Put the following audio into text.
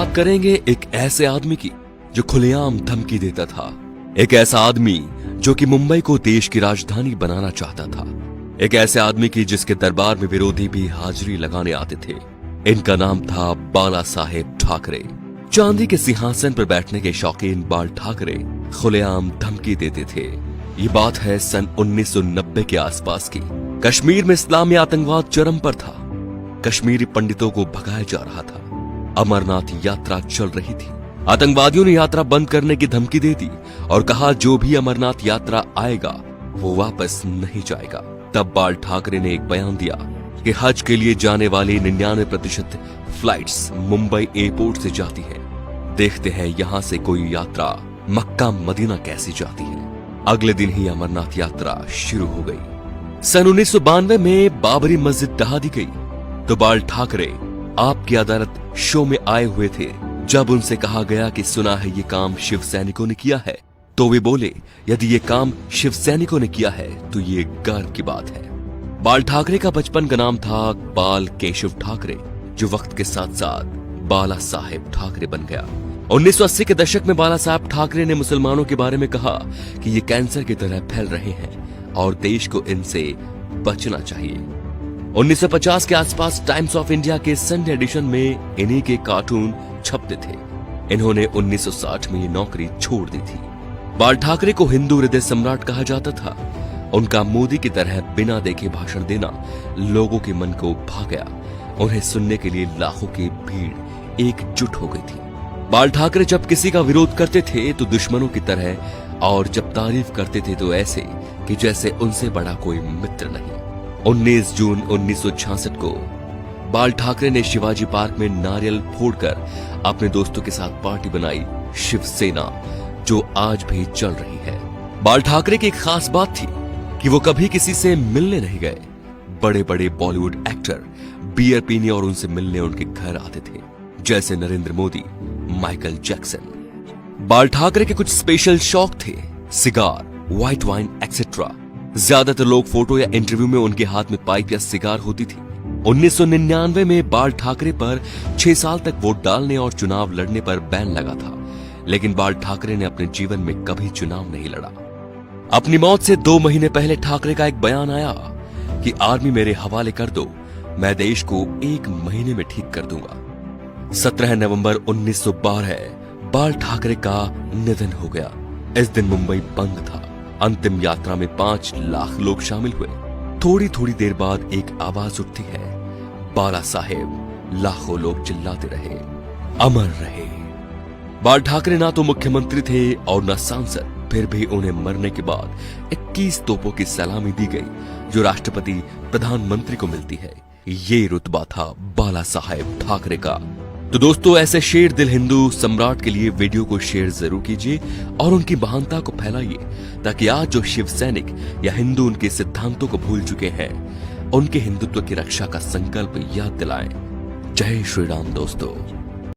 बात करेंगे एक ऐसे आदमी की जो खुलेआम धमकी देता था। एक ऐसा आदमी जो कि मुंबई को देश की राजधानी बनाना चाहता था। एक ऐसे आदमी की जिसके दरबार में विरोधी भी हाजिरी लगाने आते थे। इनका नाम था बाला साहेब ठाकरे। चांदी के सिंहासन पर बैठने के शौकीन बाल ठाकरे खुलेआम धमकी देते थे। ये बात है सन 1990 के आसपास की। कश्मीर में इस्लामी आतंकवाद चरम पर था। कश्मीरी पंडितों को भगाया जा रहा था। अमरनाथ यात्रा चल रही थी। आतंकवादियों ने यात्रा बंद करने की धमकी दे दी और कहा जो भी अमरनाथ यात्रा आएगा वो वापस नहीं जाएगा। तब बाल ठाकरे ने एक बयान दिया कि हज के लिए जाने वाली 99% फ्लाइट्स मुंबई एयरपोर्ट से जाती है। देखते हैं यहां से कोई यात्रा मक्का मदीना कैसी जाती है। अगले दिन ही अमरनाथ यात्रा शुरू हो गई। सन 1992 में बाबरी मस्जिद ढहा दी गई तो बाल ठाकरे आपकी अदालत शो में आए हुए थे। जब उनसे कहा गया कि सुना है ये काम शिव सैनिकों ने किया है, तो वे बोले यदि ये काम शिव सैनिकों ने किया है तो ये गर्व की बात है। बाल ठाकरे का बचपन का नाम था बाल केशव ठाकरे, जो वक्त के साथ साथ बाला साहेब ठाकरे बन गया। 1980 के दशक में बाला साहब ठाकरे ने मुसलमानों के बारे में कहा कि ये कैंसर की तरह फैल रहे हैं और देश को इनसे बचना चाहिए। 1950 के आसपास टाइम्स ऑफ इंडिया के संडे एडिशन में इन्हीं के कार्टून छपते थे। इन्होंने 1960 में ये नौकरी छोड़ दी थी। बाल ठाकरे को हिंदू हृदय सम्राट कहा जाता था। उनका मोदी की तरह बिना देखे भाषण देना लोगों के मन को भा गया। उन्हें सुनने के लिए लाखों की भीड़ एकजुट हो गई थी। बाल ठाकरे जब किसी का विरोध करते थे तो दुश्मनों की तरह, और जब तारीफ करते थे तो ऐसे कि जैसे उनसे बड़ा कोई मित्र नहीं। 19 जून 1966 को बाल ठाकरे ने शिवाजी पार्क में नारियल फोड़कर अपने दोस्तों के साथ पार्टी बनाई, शिवसेना, जो आज भी चल रही है। बाल ठाकरे की एक खास बात थी कि वो कभी किसी से मिलने नहीं गए। बड़े बड़े बॉलीवुड एक्टर बियर पीने और उनसे मिलने उनके घर आते थे, जैसे नरेंद्र मोदी, माइकल जैक्सन। बाल ठाकरे के कुछ स्पेशल शौक थे, सिगार, व्हाइट वाइन एक्सेट्रा। ज्यादातर लोग फोटो या इंटरव्यू में उनके हाथ में पाइप या सिगार होती थी। 1999 में बाल ठाकरे पर 6 साल तक वोट डालने और चुनाव लड़ने पर बैन लगा था, लेकिन बाल ठाकरे ने अपने जीवन में कभी चुनाव नहीं लड़ा। अपनी मौत से 2 महीने पहले ठाकरे का एक बयान आया कि आर्मी मेरे हवाले कर दो, मैं देश को 1 महीने में ठीक कर दूंगा। 17 नवंबर 1912 बाल ठाकरे का निधन हो गया। इस दिन मुंबई बंद था। अंतिम यात्रा में 5 लाख लोग शामिल हुए। थोड़ी थोड़ी देर बाद एक आवाज उठती है, बाला साहेब। लाखों लोग चिल्लाते रहे, अमर रहे। बाल ठाकरे ना तो मुख्यमंत्री थे और न सांसद, फिर भी उन्हें मरने के बाद 21 तोपों की सलामी दी गई, जो राष्ट्रपति प्रधानमंत्री को मिलती है। ये रुतबा था बाला साहेब ठाकरे का। तो दोस्तों, ऐसे शेर दिल हिंदू सम्राट के लिए वीडियो को शेयर जरूर कीजिए और उनकी महानता को फैलाइए, ताकि आज जो शिव सैनिक या हिंदू उनके सिद्धांतों को भूल चुके हैं, उनके हिंदुत्व की रक्षा का संकल्प याद दिलाएं। जय श्री राम दोस्तों।